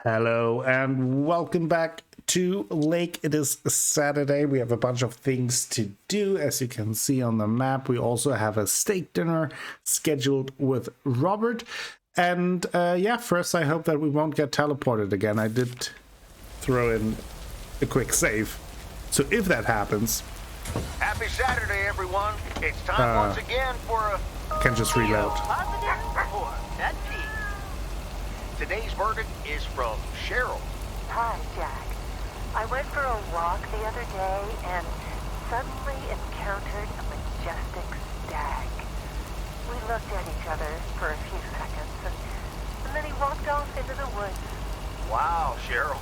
Hello and welcome back to Lake. It is Saturday. We have a bunch of things to do. As you can see on the map, we also have a steak dinner scheduled with Robert. And first I hope that we won't get teleported again. I did throw in a quick save. So if that happens... Happy Saturday, everyone. It's time once again for a... Can just reload. Today's verdict is from Cheryl. Hi, Jack. I went for a walk the other day and suddenly encountered a majestic stag. We looked at each other for a few seconds and then he walked off into the woods. Wow, Cheryl.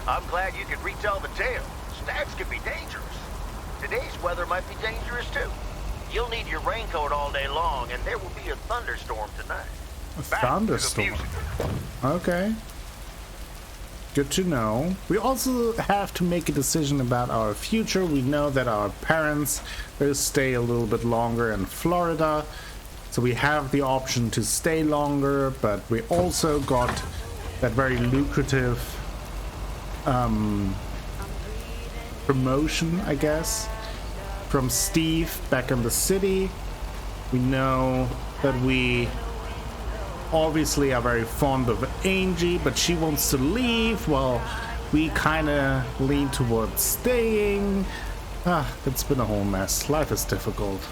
I'm glad you could retell the tale. Stags can be dangerous. Today's weather might be dangerous too. You'll need your raincoat all day long and there will be a thunderstorm tonight. A thunderstorm. Okay. Good to know. We also have to make a decision about our future. We know that our parents will stay a little bit longer in Florida. So we have the option to stay longer, but we also got that very lucrative promotion, I guess, from Steve back in the city. We know that we obviously are very fond of Angie, but she wants to leave. Well, we kind of lean towards staying. It's been a whole mess. Life is difficult.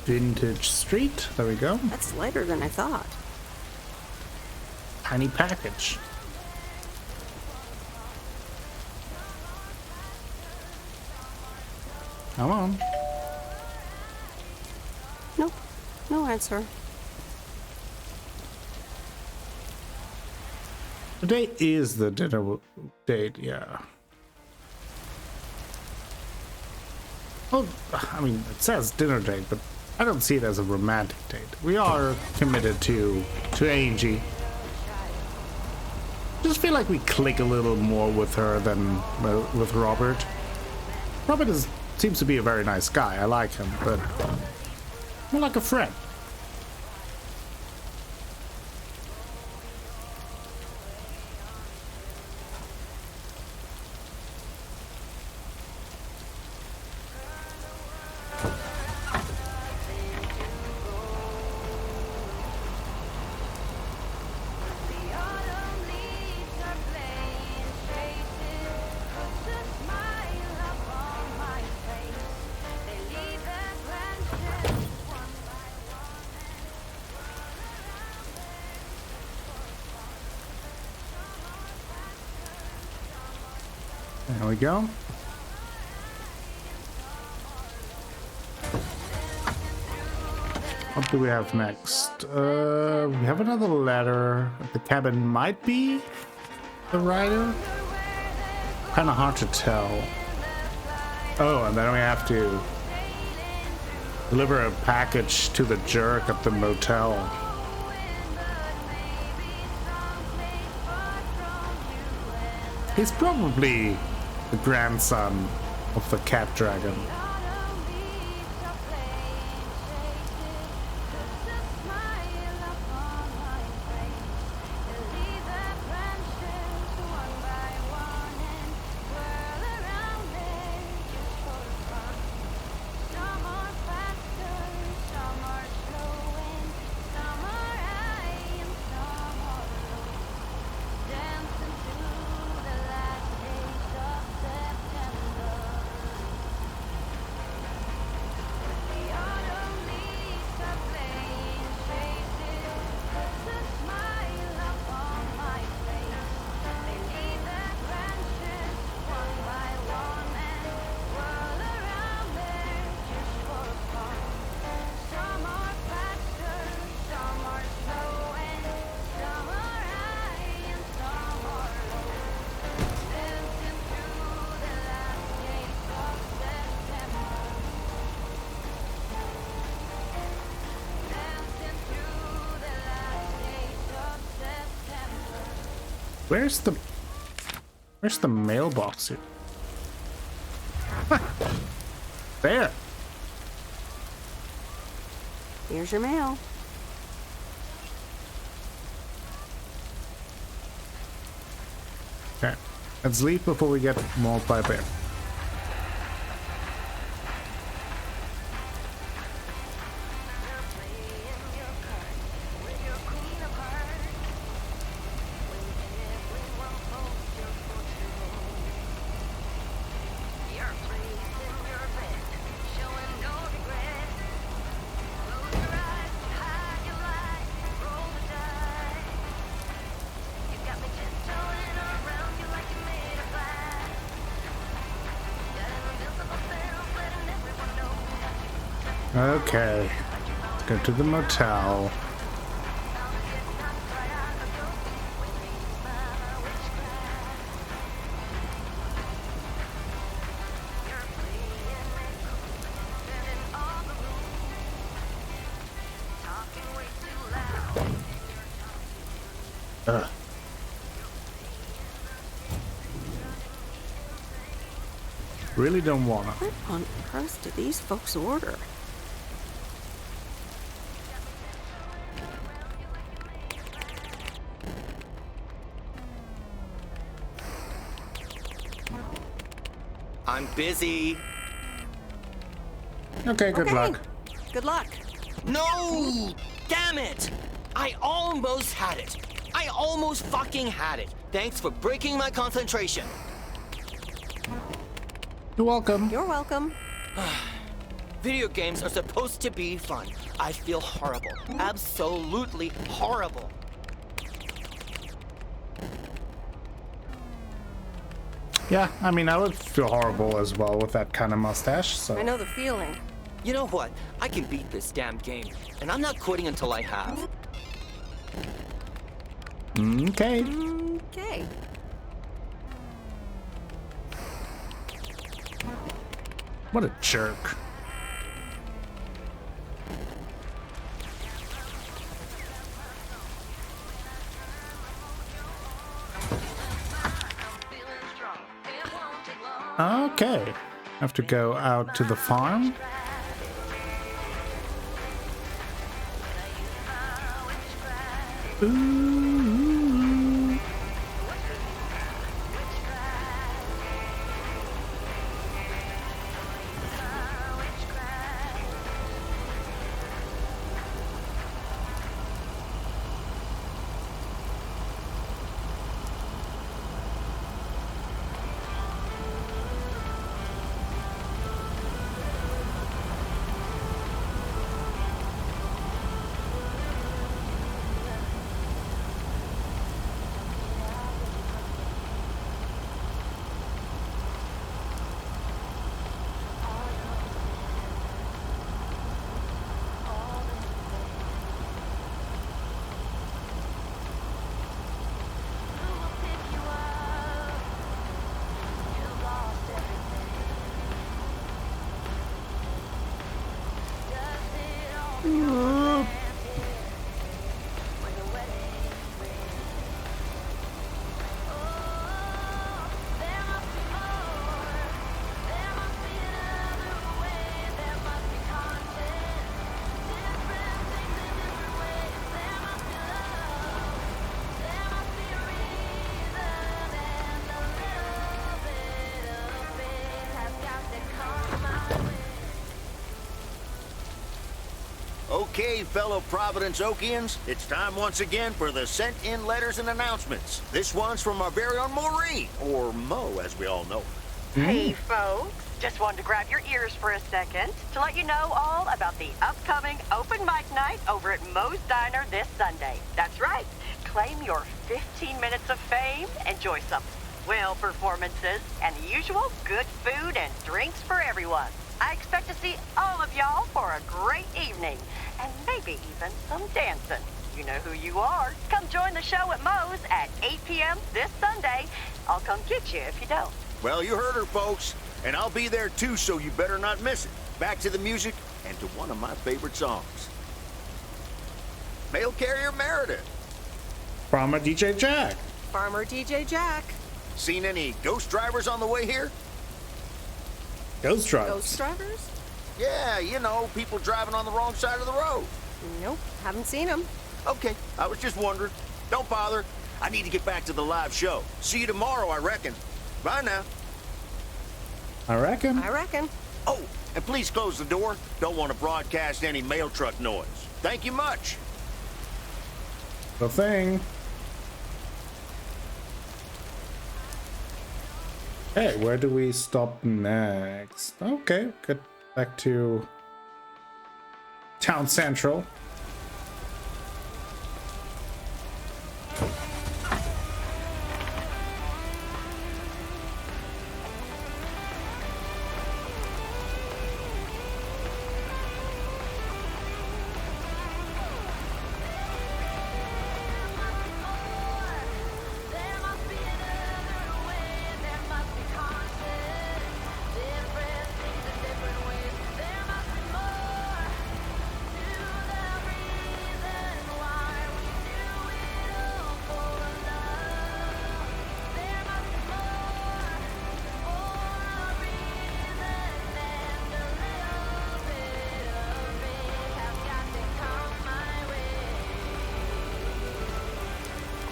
Vintage Street. There we go. That's lighter than I thought. Tiny package. Come on. Nope. No answer. Today is the dinner date, yeah. Well, I mean, it says dinner date, but I don't see it as a romantic date. We are committed to Angie. I just feel like we click a little more with her than with Robert. Robert seems to be a very nice guy. I like him, but more like a friend. There we go. What do we have next? We have another letter. The cabin might be the writer. Kind of hard to tell. Oh, and then we have to deliver a package to the jerk at the motel. He's probably the grandson of the cat dragon. Where's the mailbox here? Huh. There. Here's your mail. Okay. Let's leave before we get mauled by a bear. Okay, let's go to the motel. Ugh. Really don't wanna. What on earth did these folks order? I'm busy. Okay, good Okay. luck. Good luck. No! Damn it! I almost had it. I almost fucking had it. Thanks for breaking my concentration. You're welcome. You're welcome. Video games are supposed to be fun. I feel horrible. Absolutely horrible. Yeah, I mean, I would feel horrible as well with that kind of mustache, so. I know the feeling. You know what? I can beat this damn game, and I'm not quitting until I have. Okay. Okay. What a jerk. Okay. Have to go out to the farm. Ooh. Okay, fellow Providence Oakians, it's time once again for the sent-in letters and announcements. This one's from our very own Maureen, or Mo, as we all know. Hey, folks. Just wanted to grab your ears for a second to let you know all about the upcoming open mic night over at Mo's Diner this Sunday. That's right. Claim your 15 minutes of fame, enjoy some swell performances, and the usual good food and drinks for everyone. I expect to see all of y'all for a great evening, and maybe even some dancing. You know who you are. Come join the show at Mo's at 8 p.m. this Sunday. I'll come get you if you don't. Well, you heard her, folks, and I'll be there too, so you better not miss it. Back to the music and to one of my favorite songs. Mail carrier Meredith. From a DJ Jack. Farmer DJ Jack. Seen any ghost drivers on the way here? Ghost drivers. Ghost drivers? Yeah, you know, people driving on the wrong side of the road. Nope, haven't seen them. Okay, I was just wondering. Don't bother. I need to get back to the live show. See you tomorrow, I reckon. Bye now. I reckon. I reckon. Oh, and please close the door. Don't want to broadcast any mail truck noise. Thank you much. The thing. Hey, where do we stop next? Okay, get back to Town Central.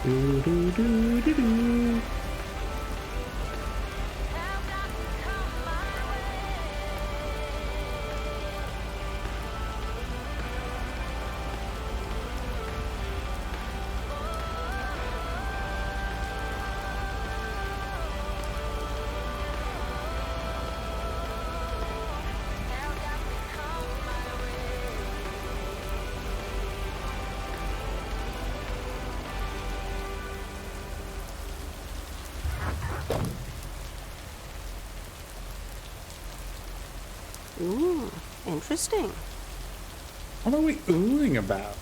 Do, do, do, do, do. Ooh, interesting. What are we oohing about?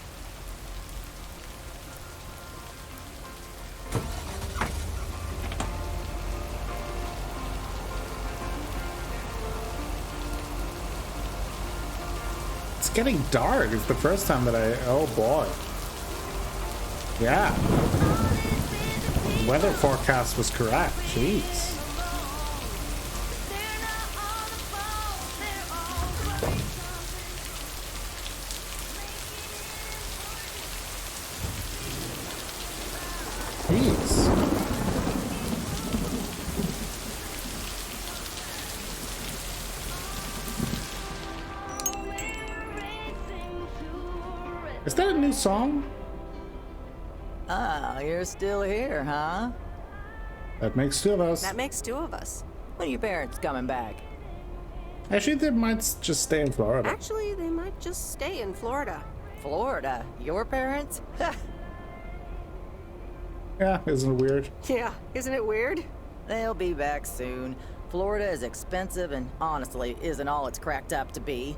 It's getting dark. It's the first time that oh boy. Yeah. Weather forecast was correct. Jeez. Is that a new song? Ah, you're still here, huh? That makes two of us. That makes two of us. When are your parents coming back? Actually, they might just stay in Florida. Actually, they might just stay in Florida. Florida? Your parents? Ha! Yeah, isn't it weird? Yeah, isn't it weird? They'll be back soon. Florida is expensive and honestly isn't all it's cracked up to be.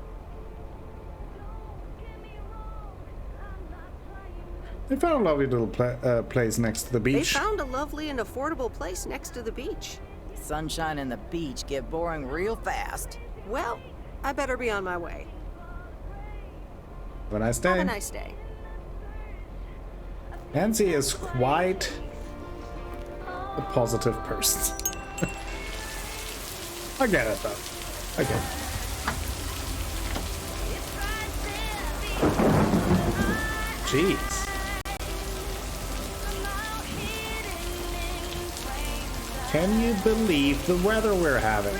They found a lovely little place next to the They beach. found a lovely and affordable place next to the beach. Sunshine and the beach get boring real fast. Well, I better be on my way. Have a nice day. Have a nice day. Nancy is quite a positive person. I get it though. I get it. Jeez. Can you believe the weather we're having?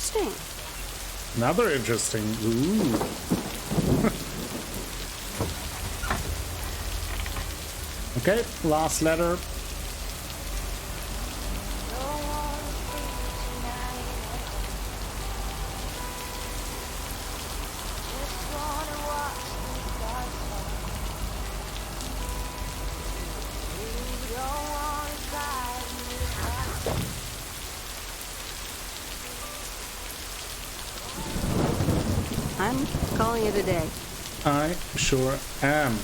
Interesting. Another interesting. Ooh. Okay, last letter. I'm calling it a day. I sure am.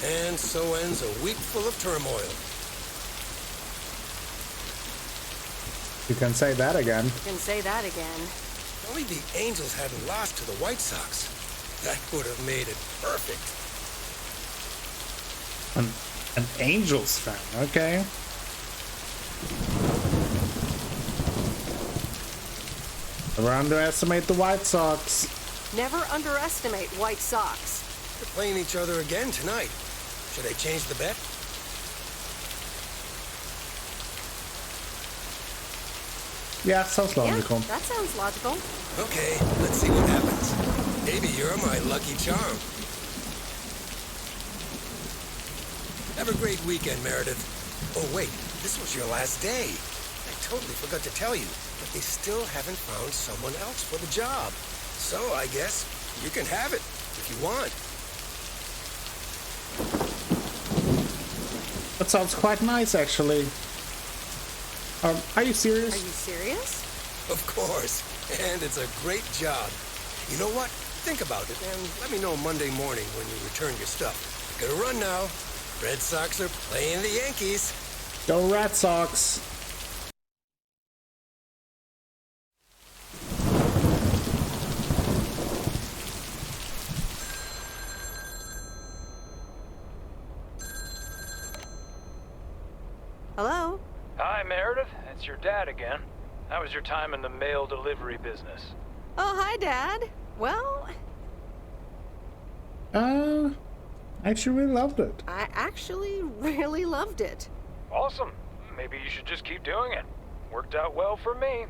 And so ends a week full of turmoil. You can say that again. You can say that again. If only the Angels hadn't lost to the White Sox. That would have made it perfect. An Angels fan, okay. Never underestimate the White Sox. Never underestimate White Sox. They're playing each other again tonight. Should I change the bet? Yeah, sounds logical. Yeah, that sounds logical. Okay, let's see what happens. Maybe you're my lucky charm. Have a great weekend, Meredith. Oh, wait, this was your last day. I totally forgot to tell you, but they still haven't found someone else for the job. So I guess you can have it if you want. That sounds quite nice, actually. Are you serious? Are you serious? Of course, and it's a great job. You know what? Think about it and let me know Monday morning when you return your stuff. I gotta run now. Red Sox are playing the Yankees. Go Red Sox. Hello? Hi, Meredith. It's your dad again. How was your time in the mail delivery business? Oh, hi, Dad. Well, I actually really loved it. I actually really loved it. Awesome. Maybe you should just keep doing it. Worked out well for me.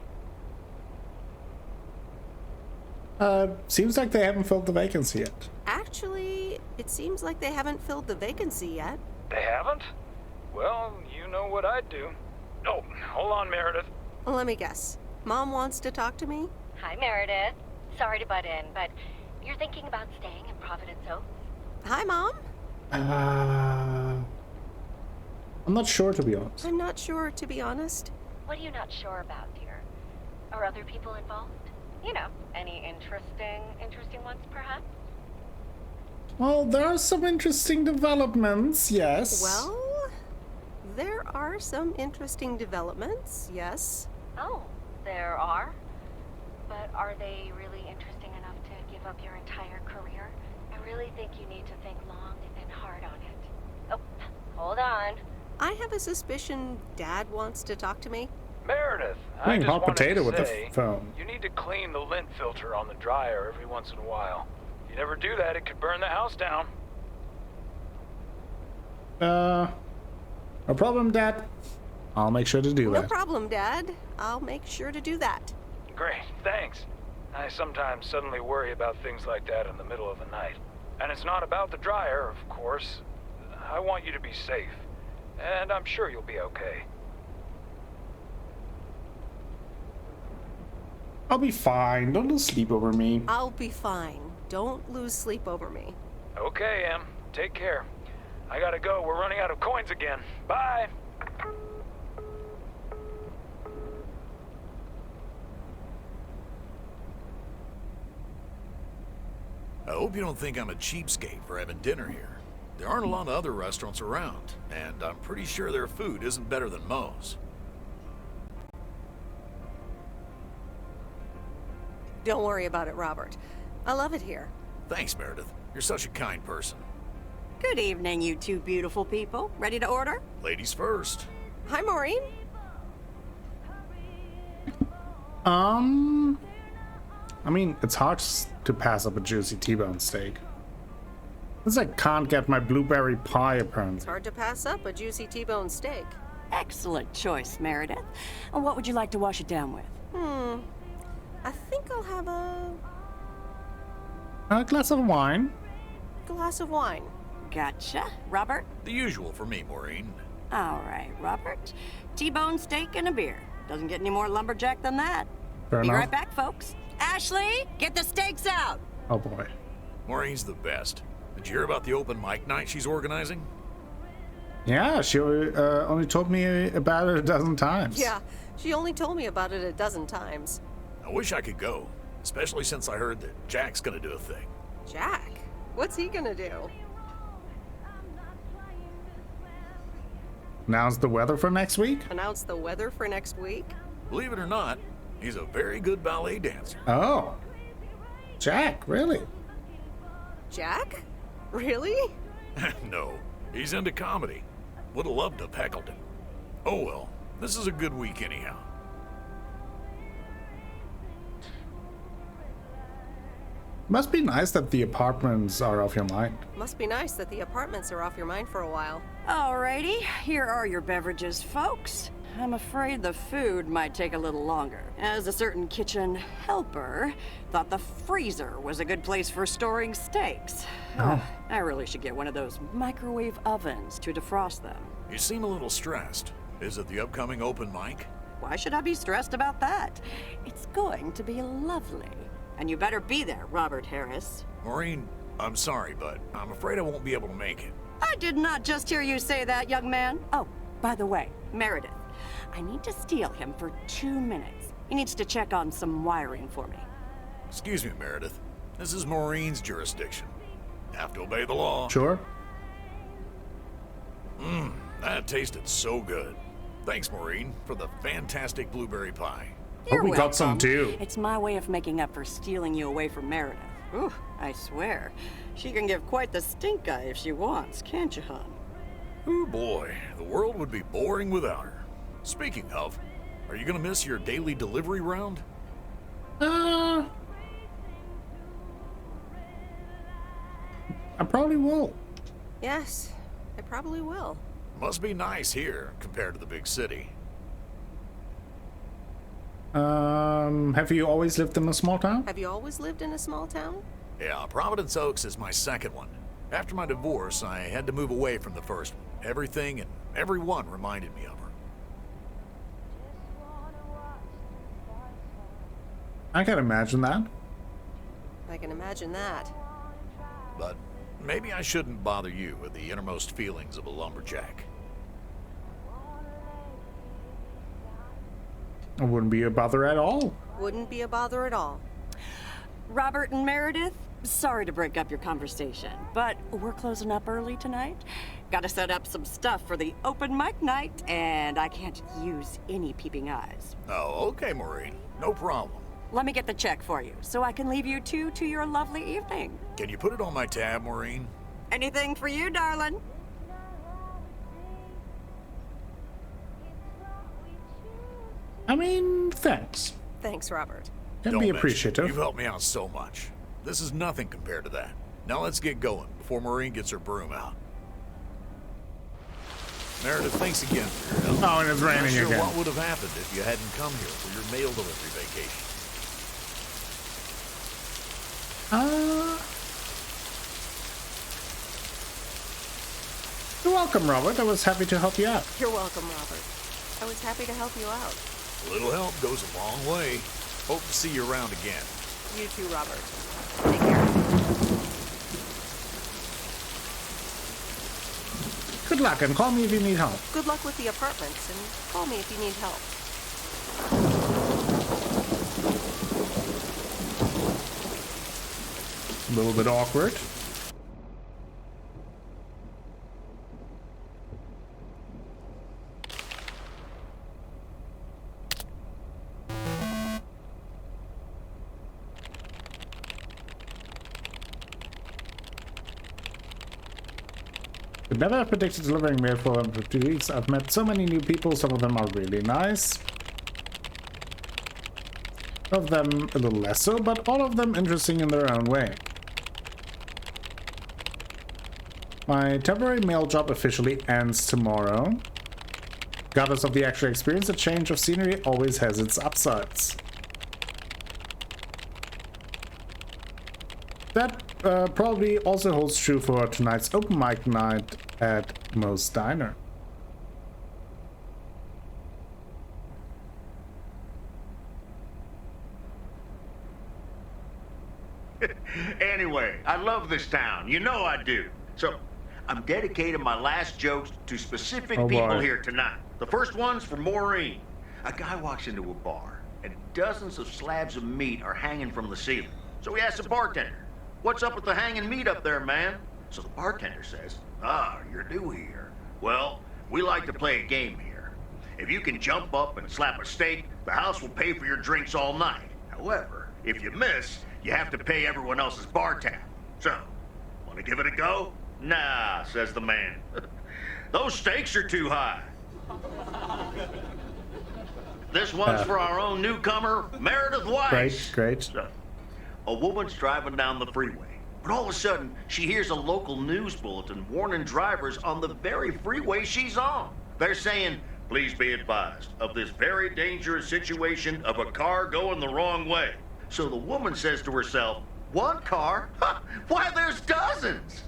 Seems like they haven't filled the vacancy yet. Actually, it seems like they haven't filled the vacancy yet. They haven't? Well, you know what I'd do. Oh, hold on, Meredith. Let me guess. Mom wants to talk to me? Hi, Meredith. Sorry to butt in, but you're thinking about staying in Providence Oaks? Hi, Mom. I'm not sure, to be honest. I'm not sure, to be honest. What are you not sure about, dear? Are other people involved? You know, any interesting ones, perhaps? Well, there are some interesting developments, yes. Well, there are some interesting developments, yes. Oh, there are? But are they really interesting enough to give up your entire career? I really think you need to think long and hard on it. Oh, hold on. I have a suspicion Dad wants to talk to me. Meredith, I Playing just hot wanted potato to with the say, phone. you need to clean the lint filter on the dryer every once in a while. If you never do that, it could burn the house down. No problem, Dad. I'll make sure to do No that. problem, Dad. I'll make sure to do that. Great, thanks. I sometimes suddenly worry about things like that in the middle of the night. And it's not about the dryer, of course. I want you to be safe. And I'm sure you'll be okay. I'll be fine. Don't lose sleep over me. I'll be fine. Don't lose sleep over me. Okay, Em. Take care. I gotta go. We're running out of coins again. Bye! I hope you don't think I'm a cheapskate for having dinner here. There aren't a lot of other restaurants around, and I'm pretty sure their food isn't better than Moe's. Don't worry about it, Robert. I love it here. Thanks, Meredith. You're such a kind person. Good evening, you two beautiful people. Ready to order? Ladies first. Hi, Maureen. I mean, it's hard to pass up a juicy T-bone steak. Since I can't get my blueberry pie, It's apparently. hard to pass up a juicy T-bone steak. Excellent choice, Meredith. And what would you like to wash it down with? I think I'll have A glass of wine. glass of wine. Gotcha. Robert? The usual for me, Maureen. All right, Robert. T-bone steak and a beer. Doesn't get any more lumberjack than that. Fair Be enough. right back, folks. Ashley, get the steaks out! Oh boy. Maureen's the best. Did you hear about the open mic night she's organizing? Yeah, she only told me about it a dozen times. Yeah, she only told me about it a dozen times. I wish I could go, especially since I heard that Jack's gonna do a thing. Jack? What's he gonna do? Now's the weather for next week? Announce the weather for next week? Believe it or not, he's a very good ballet dancer. Oh. Jack, really? Jack? Really? No, he's into comedy. Would have loved to have heckled him. Oh well, this is a good week anyhow. Must be nice that the apartments are off your mind. Must be nice that the apartments are off your mind for a while. Alrighty, here are your beverages, folks. I'm afraid the food might take a little longer, as a certain kitchen helper thought the freezer was a good place for storing steaks. I really should get one of those microwave ovens to defrost them. You seem a little stressed. Is it the upcoming open mic? Why should I be stressed about that? It's going to be lovely. And you better be there, Robert Harris. Maureen, I'm sorry, but I'm afraid I won't be able to make it. I did not just hear you say that, young man. Oh, by the way, Meredith, I need to steal him for 2 minutes. He needs to check on some wiring for me. Excuse me, Meredith. This is Maureen's jurisdiction. Have to obey the law. Sure. That tasted so good. Thanks, Maureen, for the fantastic blueberry pie. You're we got welcome. some too. It's my way of making up for stealing you away from Meredith. Ooh, I swear. She can give quite the stink eye if she wants, can't you, hon? Oh boy, the world would be boring without her. Speaking of, are you gonna miss your daily delivery round? I probably will. Yes, I probably will. Must be nice here compared to the big city. Have you always lived in a small town? Have you always lived in a small town? Yeah, Providence Oaks is my second one. After my divorce, I had to move away from the first one. Everything and everyone reminded me of her. I can imagine that. I can imagine that. But maybe I shouldn't bother you with the innermost feelings of a lumberjack. It wouldn't be a bother at all. Wouldn't be a bother at all. Robert and Meredith, sorry to break up your conversation, but we're closing up early tonight. Gotta set up some stuff for the open mic night, and I can't use any peeping eyes. Oh, okay, Maureen. No problem. Let me get the check for you, so I can leave you two to your lovely evening. Can you put it on my tab, Maureen? Anything for you, darling? I mean, thanks. Thanks, Robert. Can Don't be mention it. appreciative. You've helped me out so much. This is nothing compared to that. Now let's get going before Maureen gets her broom out. Meredith, thanks again for your help. Oh, and it's I'm raining not sure again. what would have happened if you hadn't come here for your mail delivery vacation. You're welcome, Robert. I was happy to help you out. You're welcome, Robert. I was happy to help you out. A little help goes a long way. Hope to see you around again. You too, Robert. Take care. Good luck, and call me if you need help. Good luck with the apartments, and call me if you need help. A little bit awkward. Could never have predicted delivering mail for them for 2 weeks. I've met so many new people, some of them are really nice. Some of them a little less so, but all of them interesting in their own way. My temporary mail job officially ends tomorrow. Regardless of the actual experience, a change of scenery always has its upsides. That probably also holds true for tonight's open mic night at Moe's Diner. Anyway, I love this town. You know I do. So, I'm dedicating my last jokes to specific people here tonight. The first one's for Maureen. A guy walks into a bar, and dozens of slabs of meat are hanging from the ceiling. So he asks the bartender, "What's up with the hanging meat up there, man?" So the bartender says, "Ah, you're new here. Well, we like to play a game here. If you can jump up and slap a steak, the house will pay for your drinks all night. However, if you miss, you have to pay everyone else's bar tab. So, want to give it a go?" "Nah," says the man. "Those stakes are too high." This one's for our own newcomer, Meredith Weiss. Great. So, a woman's driving down the freeway, but all of a sudden, she hears a local news bulletin warning drivers on the very freeway she's on. They're saying, "Please be advised of this very dangerous situation of a car going the wrong way." So the woman says to herself, "One car? Ha! Why, there's dozens!"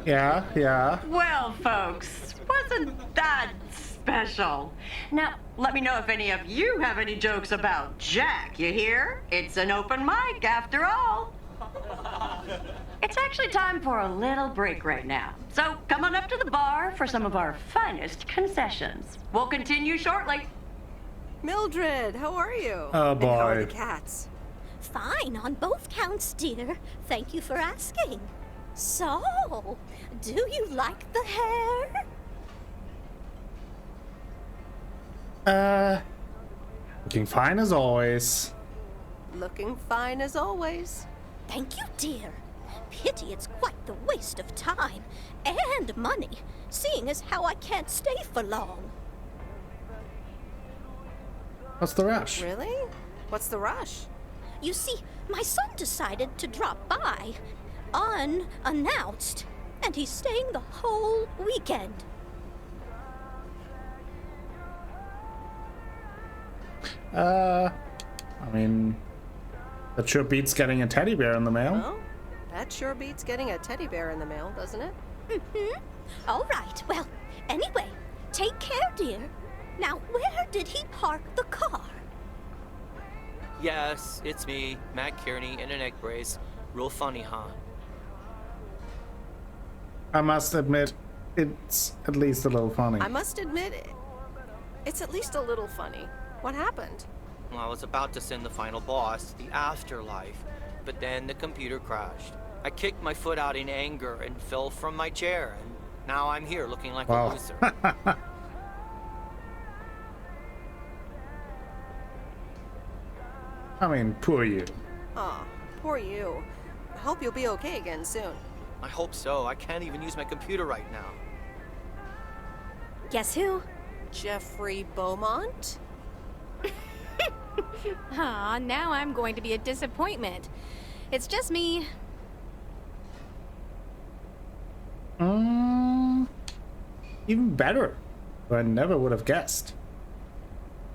Yeah. Well, folks, wasn't that special? Now, let me know if any of you have any jokes about Jack, you hear? It's an open mic after all. It's actually time for a little break right now. So come on up to the bar for some of our finest concessions. We'll continue shortly. Mildred, how are you? Oh boy. And how are the cats? Fine on both counts, dear. Thank you for asking. So, do you like the hair? Looking fine as always. Looking fine as always. Thank you, dear. Pity it's quite the waste of time and money, seeing as how I can't stay for long. What's the rush? Really? What's the rush? You see, my son decided to drop by, unannounced, and he's staying the whole weekend. I mean, that sure beats getting a teddy bear in the mail. Well, that sure beats getting a teddy bear in the mail, doesn't it? Mm-hmm. All right. Well, anyway, take care, dear. Now, where did he park the car? Yes, it's me, Matt Kearney, in an egg brace. Real funny, huh? I must admit, it's at least a little funny. I must admit, it's at least a little funny. What happened? Well, I was about to send the final boss, the afterlife, but then the computer crashed. I kicked my foot out in anger and fell from my chair, and now I'm here looking like a loser. I mean, poor you. Aw, poor you. I hope you'll be okay again soon. I hope so. I can't even use my computer right now. Guess who? Jeffrey Beaumont? Aw, now I'm going to be a disappointment. It's just me. Even better. I never would have guessed.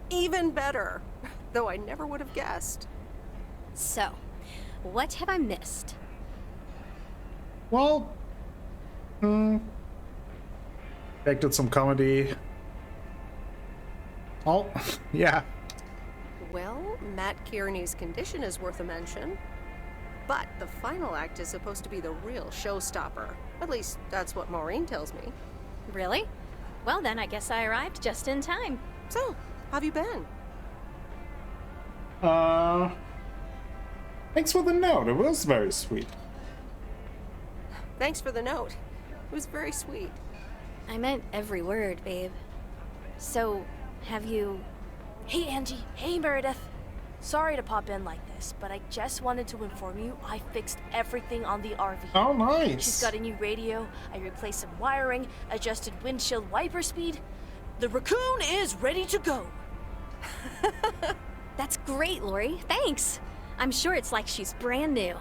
Even better. Though I never would have guessed. So, what have I missed? Well, expected some comedy. Oh, yeah. Well, Matt Kearney's condition is worth a mention. But the final act is supposed to be the real showstopper. At least, that's what Maureen tells me. Really? Well then, I guess I arrived just in time. So, how have you been? Thanks for the note. It was very sweet. Thanks for the note. It was very sweet. I meant every word, babe. So, have you... Hey, Angie. Hey, Meredith. Sorry to pop in like this, but I just wanted to inform you I fixed everything on the RV. Oh, nice. She's got a new radio, I replaced some wiring, adjusted windshield wiper speed. The raccoon is ready to go. That's great, Lori. Thanks. I'm sure it's like she's brand new.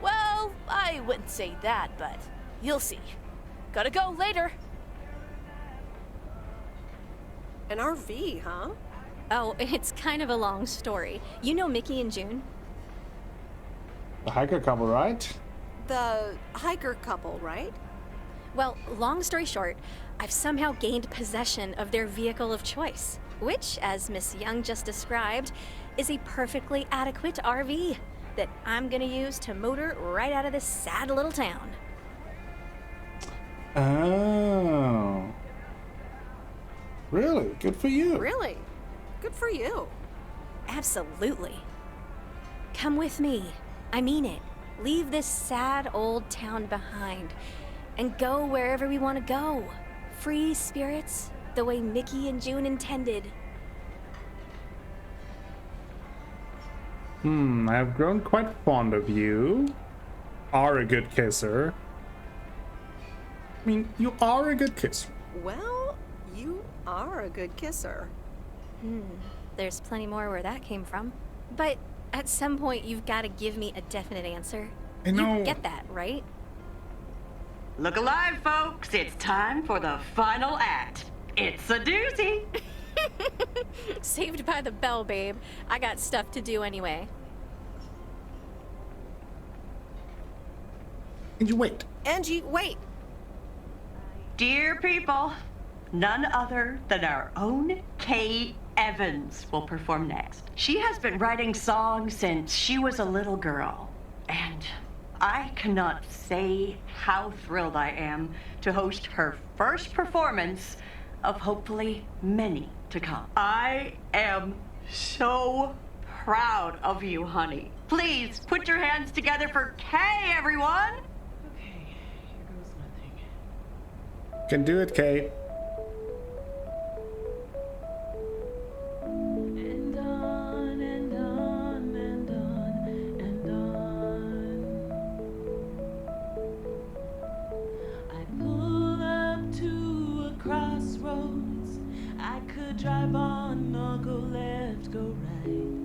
Well, I wouldn't say that, but you'll see. Gotta go later. An RV, huh? Oh, it's kind of a long story. You know Mickey and June? The hiker couple, right? The hiker couple, right? Well, long story short, I've somehow gained possession of their vehicle of choice, which, as Miss Young just described, is a perfectly adequate RV that I'm gonna use to motor right out of this sad little town. Oh. Really? Good for you. Really? Good for you. Absolutely. Come with me. I mean it. Leave this sad old town behind and go wherever we want to go. Free spirits, the way Mickey and June intended. I've grown quite fond of you. Are a good kisser. I mean, you are a good kisser. Well, you are a good kisser. There's plenty more where that came from. But at some point, you've got to give me a definite answer. I know. You get that, right? Look alive, folks. It's time for the final act. It's a doozy. Saved by the bell, babe. I got stuff to do anyway. Angie, wait. Angie, wait. Dear people, none other than our own Kay Evans will perform next. She has been writing songs since she was a little girl, and I cannot say how thrilled I am to host her first performance of hopefully many to come. I am so proud of you, honey. Please put your hands together for Kay, everyone. Okay, here goes nothing. Can do it, Kate. And on and on and on and on. I pull up to a crossroads. I could drive on or go left, go right.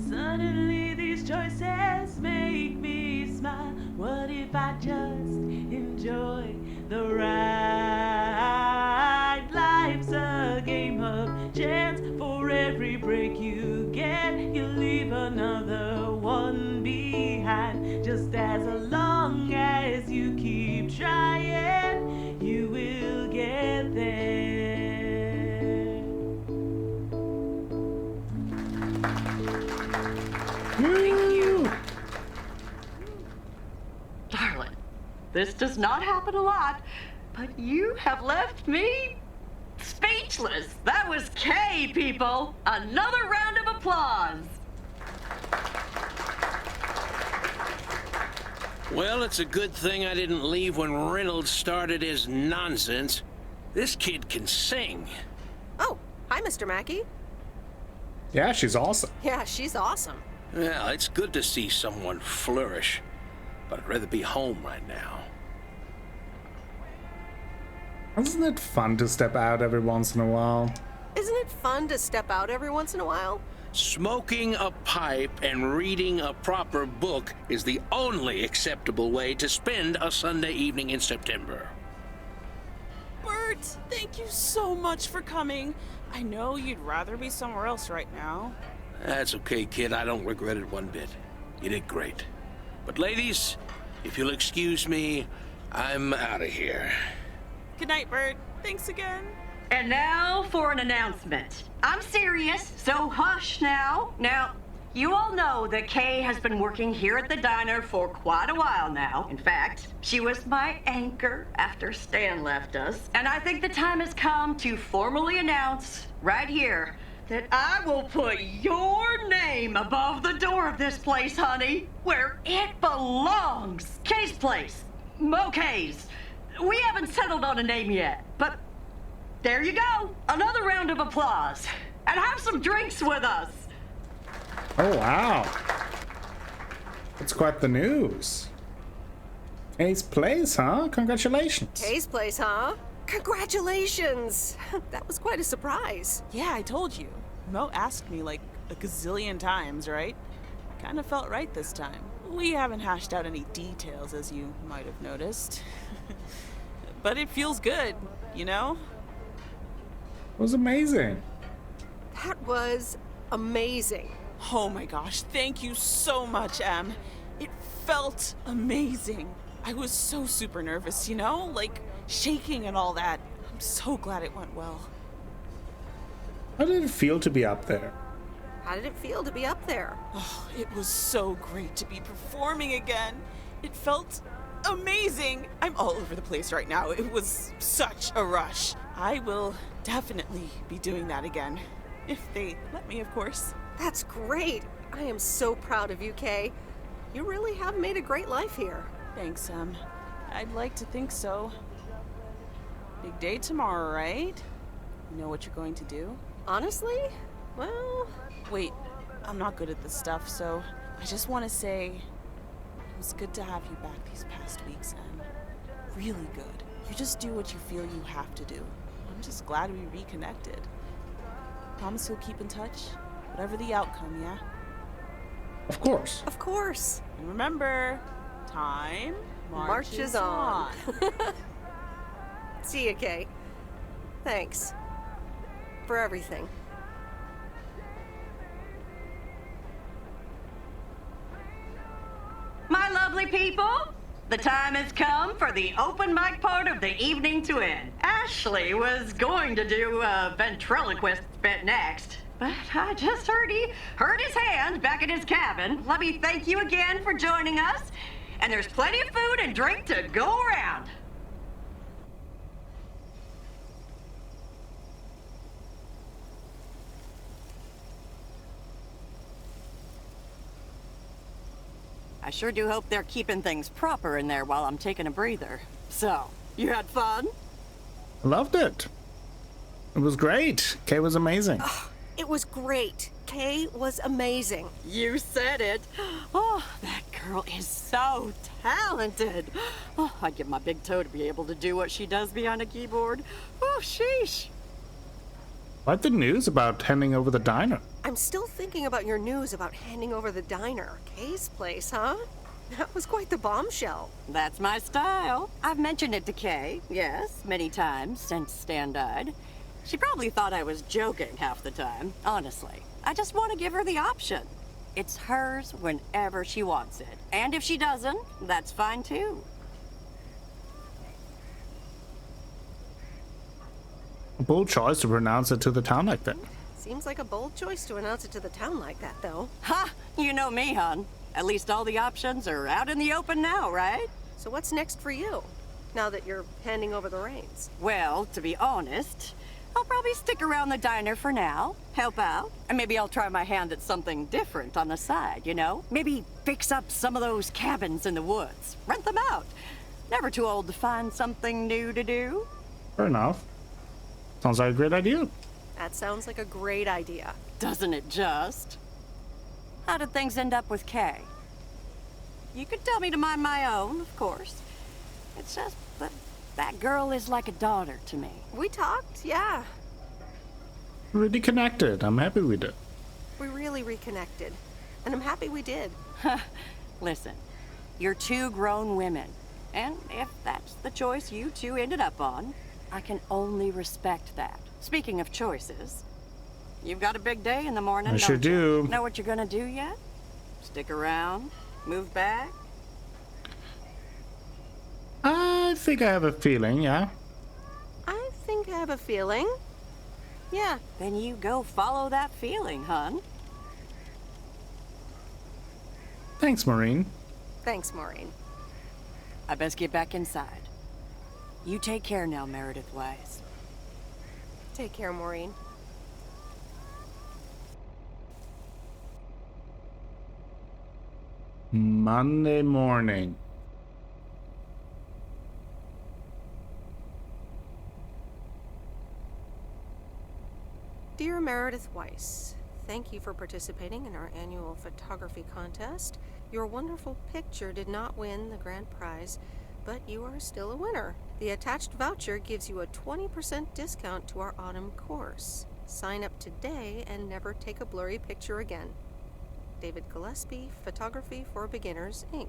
Suddenly these choices make me smile. What if I just enjoy the ride? Life's a game of chance. For every break you get, you leave another one behind. Just as long as you keep trying, you will get there. Thank you. Darling, this does not happen a lot, but you have left me speechless. That was Kay, people. Another round of applause. Well, it's a good thing I didn't leave when Reynolds started his nonsense. This kid can sing. Oh, hi, Mr. Mackey. Yeah, she's awesome. Yeah, she's awesome. Well, it's good to see someone flourish, but I'd rather be home right now. Isn't it fun to step out every once in a while? Isn't it fun to step out every once in a while? Smoking a pipe and reading a proper book is the only acceptable way to spend a Sunday evening in September. Bert, thank you so much for coming. I know you'd rather be somewhere else right now. That's okay, kid. I don't regret it one bit. You did great. But ladies, if you'll excuse me, I'm out of here. Good night, Bert. Thanks again. And now for an announcement. I'm serious, so hush now. Now, you all know that Kay has been working here at the diner for quite a while now. In fact, she was my anchor after Stan left us. And I think the time has come to formally announce right here that I will put your name above the door of this place, honey, where it belongs. Kay's place. Mo Kay's. We haven't settled on a name yet, but there you go. Another round of applause. And have some drinks with us. Oh, wow. That's quite the news. Kay's place, huh? Congratulations. Kay's place, huh? Congratulations! That was quite a surprise. Yeah, I told you. Mo asked me like a gazillion times, right? Kinda felt right this time. We haven't hashed out any details, as you might have noticed. But it feels good, you know? It was amazing. That was amazing. Oh my gosh, thank you so much, Em. It felt amazing. I was so super nervous, you know? Like, shaking and all that. I'm so glad it went well. How did it feel to be up there? How did it feel to be up there? Oh, it was so great to be performing again. It felt amazing. I'm all over the place right now. It was such a rush. I will definitely be doing that again. If they let me, of course. That's great. I am so proud of you, Kay. You really have made a great life here. Thanks, Em. I'd like to think so. Big day tomorrow, right? You know what you're going to do? Honestly? Well... Wait, I'm not good at this stuff, so I just want to say it was good to have you back these past weeks, Em. Really good. You just do what you feel you have to do. I'm just glad we reconnected. Promise you'll keep in touch? Whatever the outcome, yeah? Of course. Of course. And remember, time marches on. See ya, Kay. Thanks. For everything. My lovely people, the time has come for the open mic part of the evening to end. Ashley was going to do a ventriloquist bit next, but I just heard he hurt his hand back in his cabin. Let me thank you again for joining us, and there's plenty of food and drink to go around. I sure do hope they're keeping things proper in there while I'm taking a breather. So, you had fun? Loved it. It was great. Kay was amazing. Oh, it was great. Kay was amazing. You said it. Oh, that girl is so talented. Oh, I'd give my big toe to be able to do what she does behind a keyboard. Oh, sheesh. What the news about handing over the diner? I'm still thinking about your news about handing over the diner. Kay's place, huh? That was quite the bombshell. That's my style. I've mentioned it to Kay, yes, many times since Stan died. She probably thought I was joking half the time, honestly. I just want to give her the option. It's hers whenever she wants it. And if she doesn't, that's fine too. A bold choice to pronounce it to the town like that. Seems like a bold choice to announce it to the town like that, though. Ha! You know me, hon. At least all the options are out in the open now, right? So what's next for you, now that you're handing over the reins? Well, to be honest, I'll probably stick around the diner for now, help out, and maybe I'll try my hand at something different on the side, you know? Maybe fix up some of those cabins in the woods, rent them out. Never too old to find something new to do. Fair enough. Sounds like a great idea. That sounds like a great idea. Doesn't it just? How did things end up with Kay? You could tell me to mind my own, of course. It's just that girl is like a daughter to me. We talked, yeah. Really connected. I'm happy we did. We really reconnected. And I'm happy we did. Listen, you're two grown women. And if that's the choice you two ended up on, I can only respect that. Speaking of choices, you've got a big day in the morning, I sure do. Know what you're gonna do yet? Stick around? Move back? I think I have a feeling, yeah. I think I have a feeling. Yeah. Then you go follow that feeling, hon. Thanks, Maureen. Thanks, Maureen. I best get back inside. You take care now, Meredith Weiss. Take care, Maureen. Monday morning. Dear Meredith Weiss, thank you for participating in our annual photography contest. Your wonderful picture did not win the grand prize, but you are still a winner. The attached voucher gives you a 20% discount to our autumn course. Sign up today and never take a blurry picture again. David Gillespie, Photography for Beginners, Inc.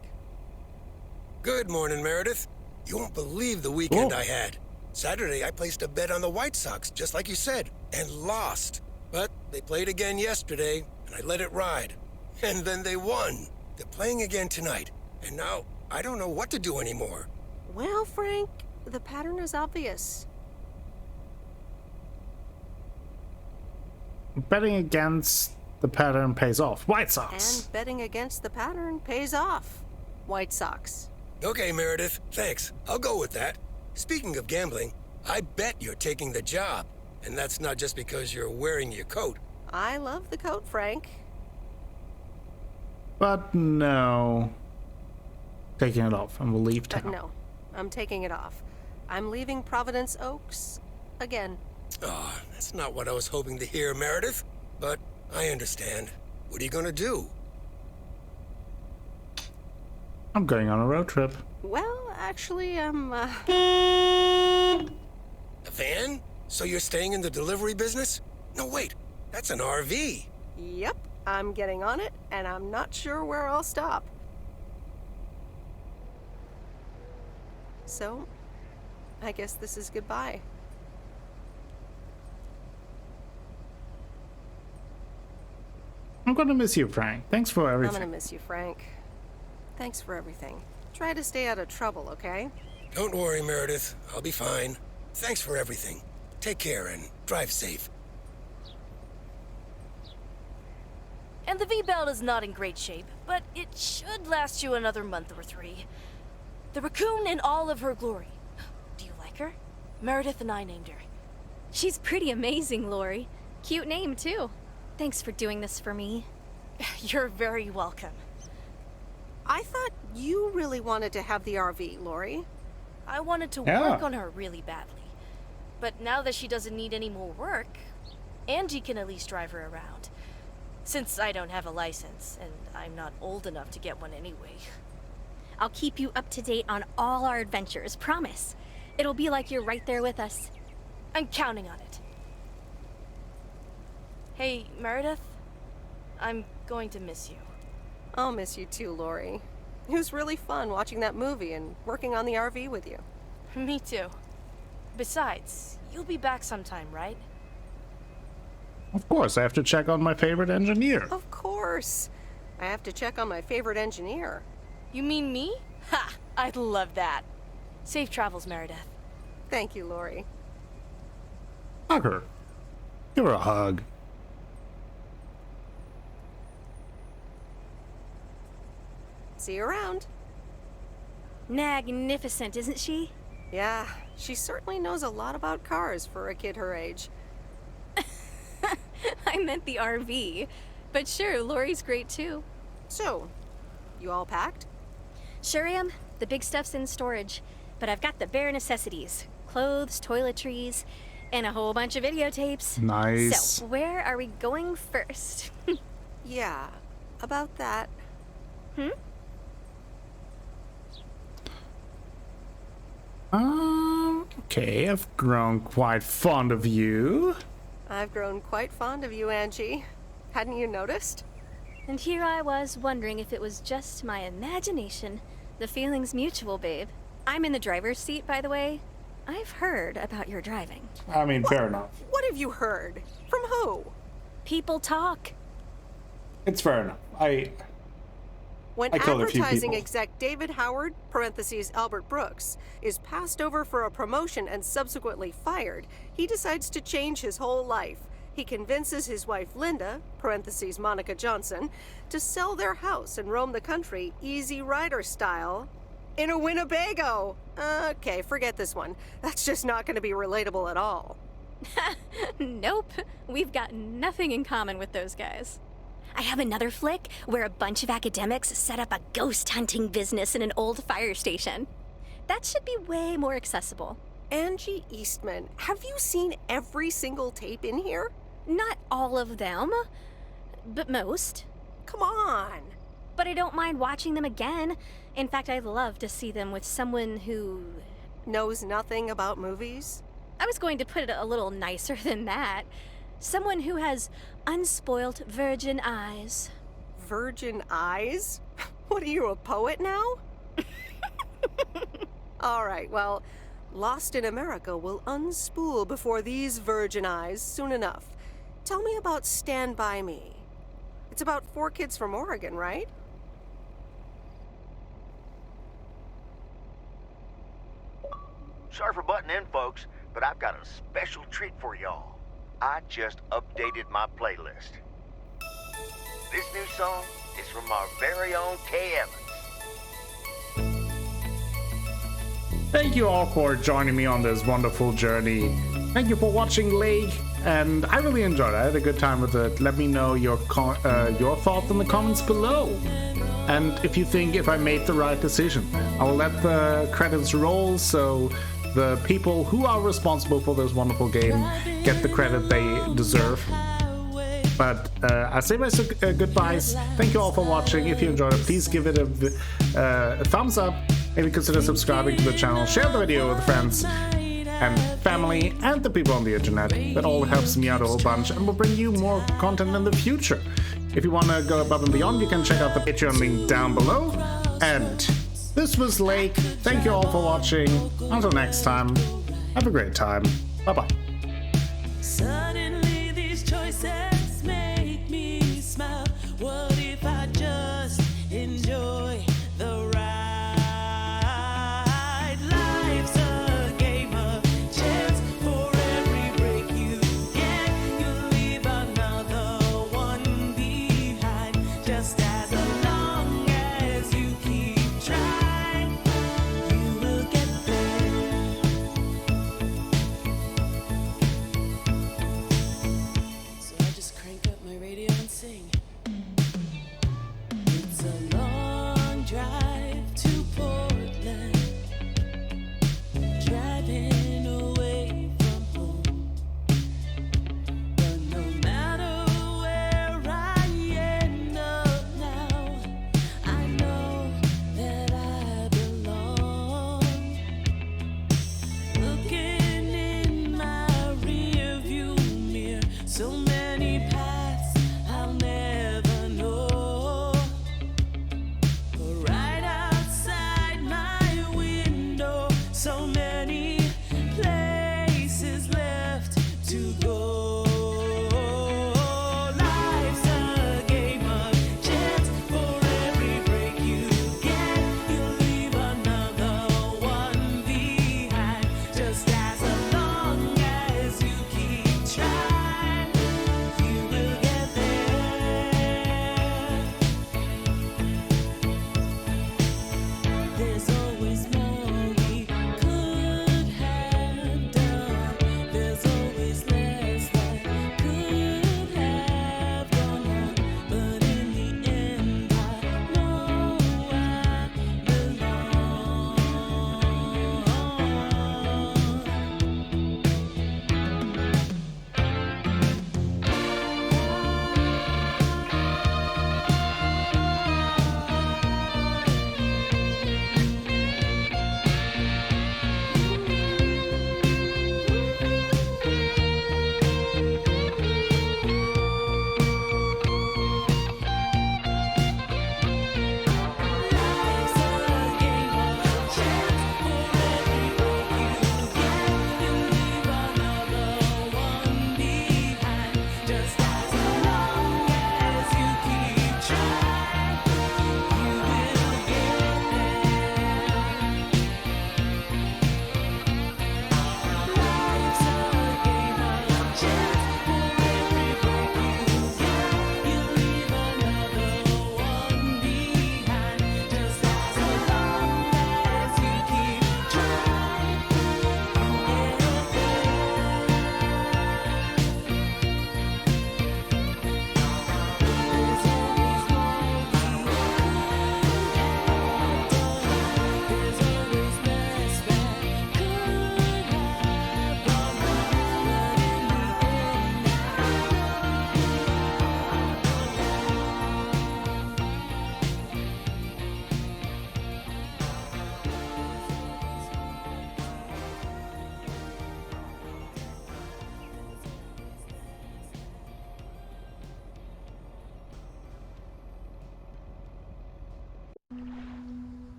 Good morning, Meredith. You won't believe the weekend I had. Saturday, I placed a bet on the White Sox, just like you said, and lost. But they played again yesterday, and I let it ride. And then they won. They're playing again tonight, and now I don't know what to do anymore. Well, Frank, the pattern is obvious. Betting against the pattern pays off. White Sox. And betting against the pattern pays off. White Sox. Okay, Meredith, thanks. I'll go with that. Speaking of gambling, I bet you're taking the job. And that's not just because you're wearing your coat. I love the coat, Frank. But no. Taking it off and we'll leave town. No, I'm taking it off. I'm leaving Providence Oaks again. Oh, that's not what I was hoping to hear, Meredith. But I understand. What are you gonna do? I'm going on a road trip. Well, actually, A van? So you're staying in the delivery business? No, wait. That's an RV. Yep, I'm getting on it, and I'm not sure where I'll stop. So, I guess this is goodbye. I'm gonna miss you, Frank. Thanks for everything. I'm gonna miss you, Frank. Thanks for everything. Try to stay out of trouble, okay? Don't worry, Meredith. I'll be fine. Thanks for everything. Take care and drive safe. And the V-belt is not in great shape, but it should last you another month or 3. The raccoon in all of her glory. Do you like her? Meredith and I named her. She's pretty amazing, Lori. Cute name, too. Thanks for doing this for me. You're very welcome. I thought you really wanted to have the RV, Lori. I wanted to work on her really badly. But now that she doesn't need any more work, Angie can at least drive her around. Since I don't have a license, and I'm not old enough to get one anyway. I'll keep you up to date on all our adventures, promise. It'll be like you're right there with us. I'm counting on it. Hey, Meredith, I'm going to miss you. I'll miss you too, Lori. It was really fun watching that movie and working on the RV with you. Me too. Besides, you'll be back sometime, right? Of course, I have to check on my favorite engineer. Of course. I have to check on my favorite engineer. You mean me? Ha! I'd love that. Safe travels, Meredith. Thank you, Lori. Hug her. Give her a hug. See you around. Magnificent, isn't she? Yeah, she certainly knows a lot about cars for a kid her age. I meant the RV. But sure, Lori's great too. So, you all packed? Sure am. The big stuff's in storage. But I've got the bare necessities. Clothes, toiletries, and a whole bunch of videotapes. Nice. So, where are we going first? Yeah, about that. Okay, I've grown quite fond of you. I've grown quite fond of you, Angie. Hadn't you noticed? And here I was wondering if it was just my imagination. The feeling's mutual, babe. I'm in the driver's seat, by the way. I've heard about your driving. I mean, fair enough. What have you heard? From who? People talk. It's fair enough. When I killed a few advertising people. exec David Howard, parentheses Albert Brooks, is passed over for a promotion and subsequently fired, he decides to change his whole life. He convinces his wife Linda, parentheses Monica Johnson, to sell their house and roam the country Easy Rider style in a Winnebago. Okay, forget this one. That's just not going to be relatable at all. Nope. We've got nothing in common with those guys. I have another flick where a bunch of academics set up a ghost hunting business in an old fire station. That should be way more accessible. Angie Eastman, have you seen every single tape in here? Not all of them, but most. Come on. But I don't mind watching them again. In fact, I'd love to see them with someone who... knows nothing about movies? I was going to put it a little nicer than that. Someone who has unspoilt virgin eyes. Virgin eyes? What are you, a poet now? All right, well, Lost in America will unspool before these virgin eyes soon enough. Tell me about Stand By Me. It's about 4 kids from Oregon, right? Sorry for butting in, folks, but I've got a special treat for y'all. I just updated my playlist. This new song is from our very own Kay Evans. Thank you all for joining me on this wonderful journey. Thank you for watching Lake, and I really enjoyed it. I had a good time with it. Let me know your thoughts in the comments below. And if you think if I made the right decision, I will let the credits roll so the people who are responsible for this wonderful game get the credit they deserve. But I say my goodbyes. Thank you all for watching. If you enjoyed it, please give it a thumbs up. Maybe consider subscribing to the channel. Share the video with friends and family and the people on the internet. That all helps me out a whole bunch and will bring you more content in the future. If you want to go above and beyond, you can check out the Patreon link down below. And this was Lake. Thank you all for watching. Until next time, have a great time. Bye-bye.